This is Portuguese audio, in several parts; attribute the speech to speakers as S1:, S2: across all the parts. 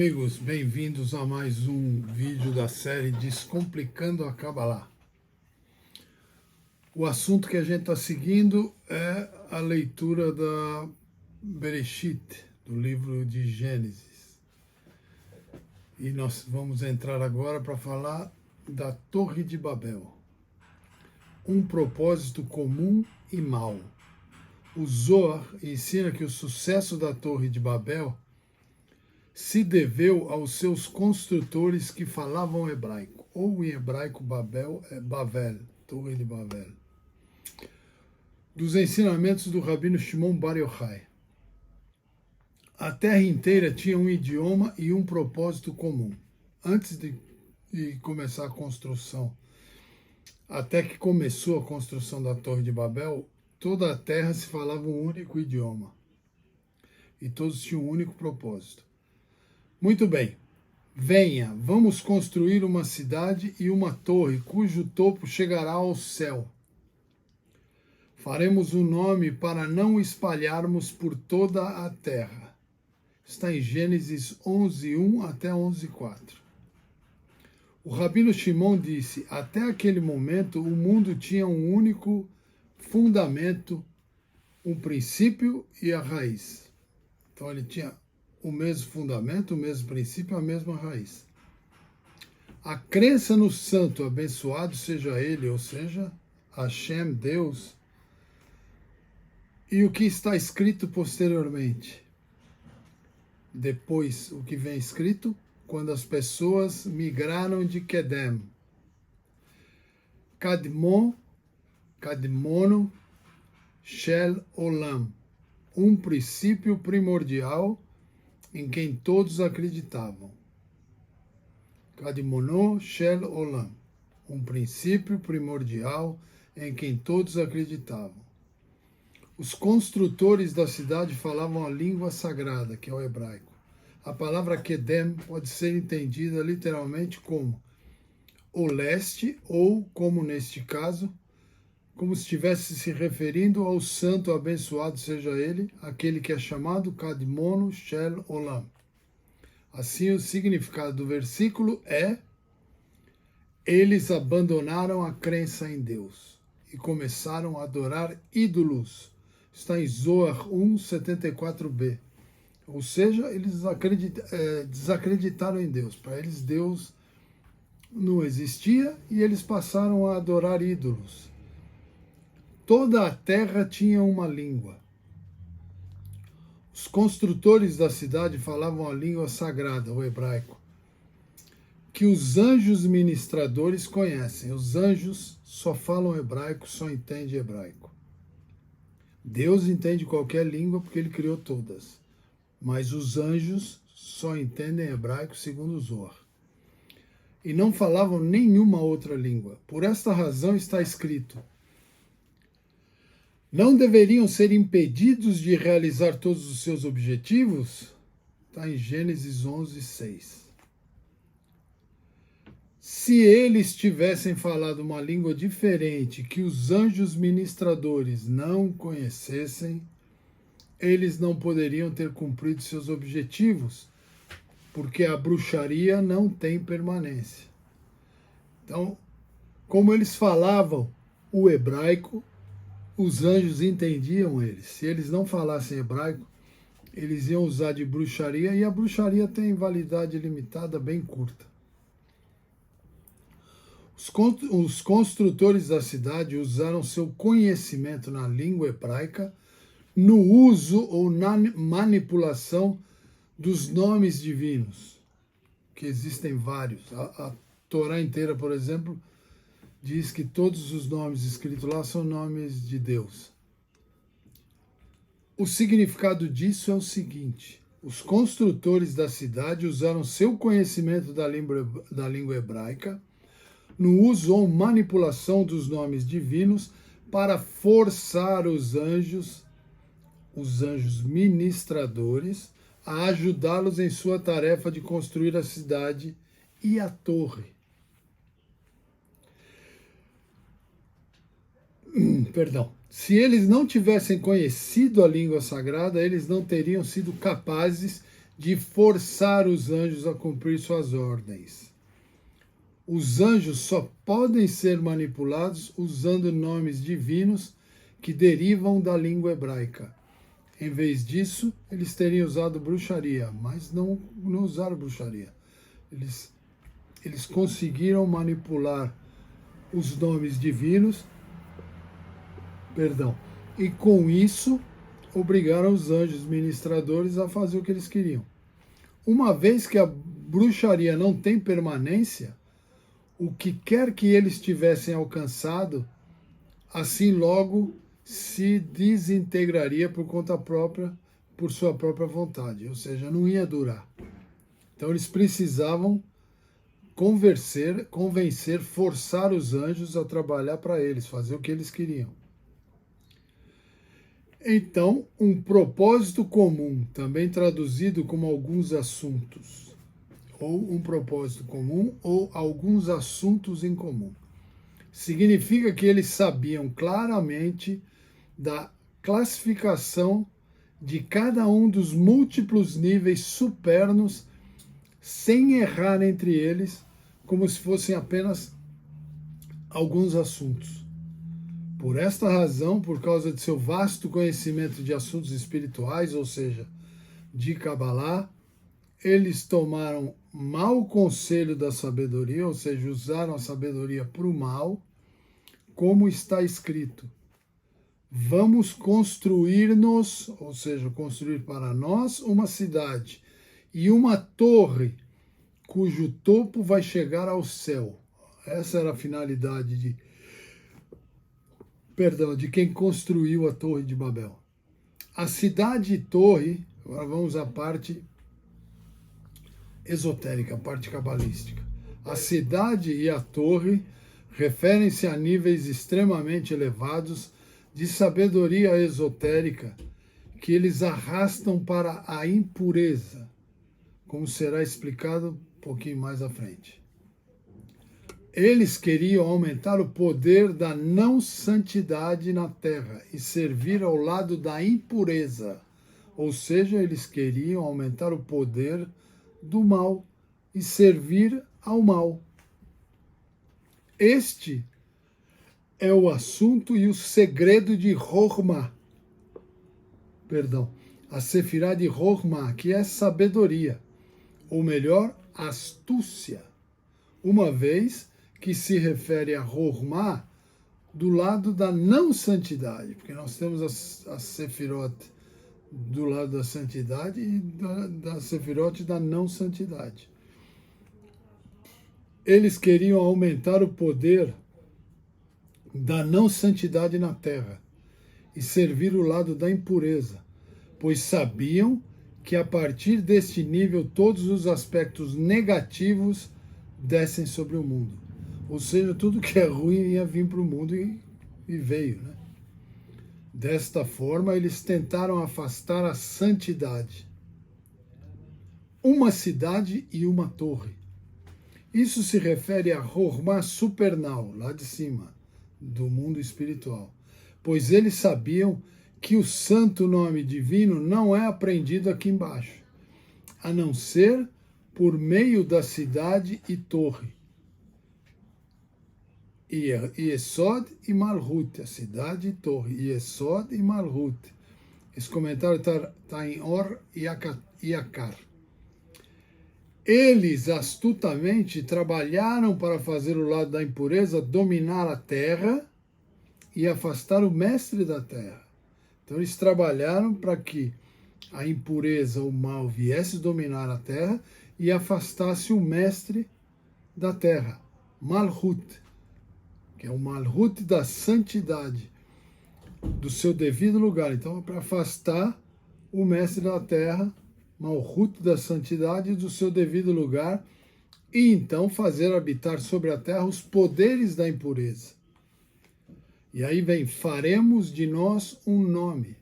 S1: amigos, bem-vindos a mais um vídeo da série Descomplicando a Kabbalah. O assunto que a gente está seguindo é a leitura da Bereshit, do livro de Gênesis. E nós vamos entrar agora para falar da Torre de Babel. Um propósito comum e mau. O Zohar ensina que o sucesso da Torre de Babel se deveu aos seus construtores que falavam hebraico, ou em hebraico Babel é Bavel, Torre de Babel. Dos ensinamentos do Rabino Shimon Bar Yochai. A terra inteira tinha um idioma e um propósito comum. Antes de começar a construção, até que começou a construção da Torre de Babel, toda a terra se falava um único idioma. E todos tinham um único propósito. Muito bem, venha, vamos construir uma cidade e uma torre cujo topo chegará ao céu. Faremos um nome para não espalharmos por toda a terra. Está em Gênesis 11:1 até 11:4. O Rabino Shimon disse, até aquele momento o mundo tinha um único fundamento, um princípio e a raiz. Então ele tinha o mesmo fundamento, o mesmo princípio, a mesma raiz. A crença no santo, abençoado seja ele, ou seja, Hashem, Deus, e o que está escrito posteriormente. Depois, o que vem escrito, quando as pessoas migraram de Kedem. Kadmono Shel Olam, um princípio primordial em quem todos acreditavam. Kadmono Shel Olam, um princípio primordial em quem todos acreditavam. Os construtores da cidade falavam a língua sagrada, que é o hebraico. A palavra Kedem pode ser entendida literalmente como o leste, ou, como neste caso, como se estivesse se referindo ao santo abençoado seja ele, aquele que é chamado Kadmono Shel Olam. Assim, o significado do versículo é: eles abandonaram a crença em Deus e começaram a adorar ídolos. Está em Zohar 1:74b. Ou seja, eles desacreditaram em Deus. Para eles, Deus não existia e eles passaram a adorar ídolos. Toda a terra tinha uma língua. Os construtores da cidade falavam a língua sagrada, o hebraico, que os anjos ministradores conhecem. Os anjos só falam hebraico, só entendem hebraico. Deus entende qualquer língua porque ele criou todas. Mas os anjos só entendem hebraico segundo o Zohar. E não falavam nenhuma outra língua. Por esta razão está escrito: não deveriam ser impedidos de realizar todos os seus objetivos? Está em Gênesis 11:6. Se eles tivessem falado uma língua diferente que os anjos ministradores não conhecessem, eles não poderiam ter cumprido seus objetivos, porque a bruxaria não tem permanência. Então, como eles falavam o hebraico, os anjos entendiam eles. Se eles não falassem hebraico, eles iam usar de bruxaria, e a bruxaria tem validade limitada bem curta. Os construtores da cidade usaram seu conhecimento na língua hebraica no uso ou na manipulação dos nomes divinos, que existem vários. A Torá inteira, por exemplo, diz que todos os nomes escritos lá são nomes de Deus. O significado disso é o seguinte: os construtores da cidade usaram seu conhecimento da língua hebraica no uso ou manipulação dos nomes divinos para forçar os anjos ministradores, a ajudá-los em sua tarefa de construir a cidade e a torre. Se eles não tivessem conhecido a língua sagrada, eles não teriam sido capazes de forçar os anjos a cumprir suas ordens. Os anjos só podem ser manipulados usando nomes divinos que derivam da língua hebraica. Em vez disso, eles teriam usado bruxaria, mas não usaram bruxaria. Eles conseguiram manipular os nomes divinos, e com isso obrigaram os anjos ministradores a fazer o que eles queriam. Uma vez que a bruxaria não tem permanência, o que quer que eles tivessem alcançado, assim logo se desintegraria por conta própria, por sua própria vontade, ou seja, não ia durar. Então eles precisavam convencer, forçar os anjos a trabalhar para eles, fazer o que eles queriam. Então, um propósito comum, também traduzido como alguns assuntos, ou um propósito comum, ou alguns assuntos em comum, significa que eles sabiam claramente da classificação de cada um dos múltiplos níveis supernos, sem errar entre eles, como se fossem apenas alguns assuntos. Por esta razão, por causa de seu vasto conhecimento de assuntos espirituais, ou seja, de Kabbalah, eles tomaram mau conselho da sabedoria, ou seja, usaram a sabedoria para o mal, como está escrito: vamos construir-nos, ou seja, construir para nós uma cidade e uma torre cujo topo vai chegar ao céu. Essa era a finalidade de quem construiu a Torre de Babel. A cidade e torre, agora vamos à parte esotérica, a parte cabalística. A cidade e a torre referem-se a níveis extremamente elevados de sabedoria esotérica que eles arrastam para a impureza, como será explicado um pouquinho mais à frente. Eles queriam aumentar o poder da não santidade na terra e servir ao lado da impureza, ou seja, eles queriam aumentar o poder do mal e servir ao mal. Este é o assunto e o segredo de Chokhmah, a Sefirá de Chokhmah, que é sabedoria, ou melhor, astúcia, uma vez que se refere a Chokhmah do lado da não santidade, porque nós temos a Sefirot do lado da santidade e da Sefirot da não santidade. Eles queriam aumentar o poder da não santidade na terra e servir o lado da impureza, pois sabiam que a partir deste nível todos os aspectos negativos descem sobre o mundo. Ou seja, tudo que é ruim ia vir para o mundo e veio, né? Desta forma, eles tentaram afastar a santidade. Uma cidade e uma torre. Isso se refere a Chokhmah supernal, lá de cima, do mundo espiritual, pois eles sabiam que o santo nome divino não é aprendido aqui embaixo, a não ser por meio da cidade e torre. Yesod e Malhut, a cidade e torre, Yesod e Malhut. Esse comentário está em Or e Akar. Eles astutamente trabalharam para fazer o lado da impureza dominar a terra e afastar o mestre da terra. Então eles trabalharam para que a impureza, o mal, viesse dominar a terra e afastasse o mestre da terra, Malhut, que é o Malhut da santidade, do seu devido lugar. Então, para afastar o mestre da terra, Malhut da santidade, do seu devido lugar, e então fazer habitar sobre a terra os poderes da impureza. E aí vem, faremos de nós um nome.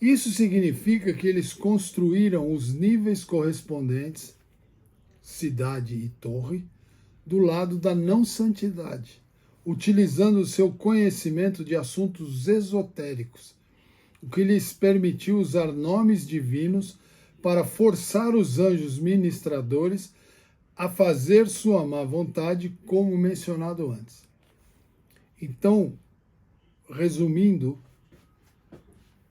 S1: Isso significa que eles construíram os níveis correspondentes, cidade e torre, do lado da não santidade, utilizando o seu conhecimento de assuntos esotéricos, o que lhes permitiu usar nomes divinos para forçar os anjos ministradores a fazer sua má vontade, como mencionado antes. Então, resumindo,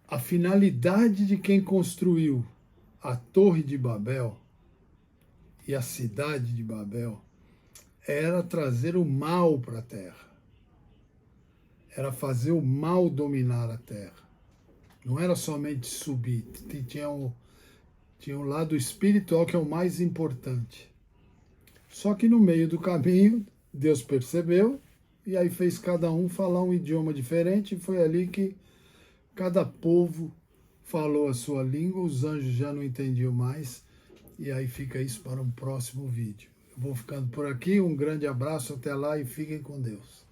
S1: a finalidade de quem construiu a Torre de Babel e a cidade de Babel era trazer o mal para a terra. Era fazer o mal dominar a terra. Não era somente subir, tinha um lado espiritual que é o mais importante. Só que no meio do caminho, Deus percebeu e aí fez cada um falar um idioma diferente, e foi ali que cada povo falou a sua língua, os anjos já não entendiam mais, e aí fica isso para um próximo vídeo. Eu vou ficando por aqui, um grande abraço, até lá e fiquem com Deus.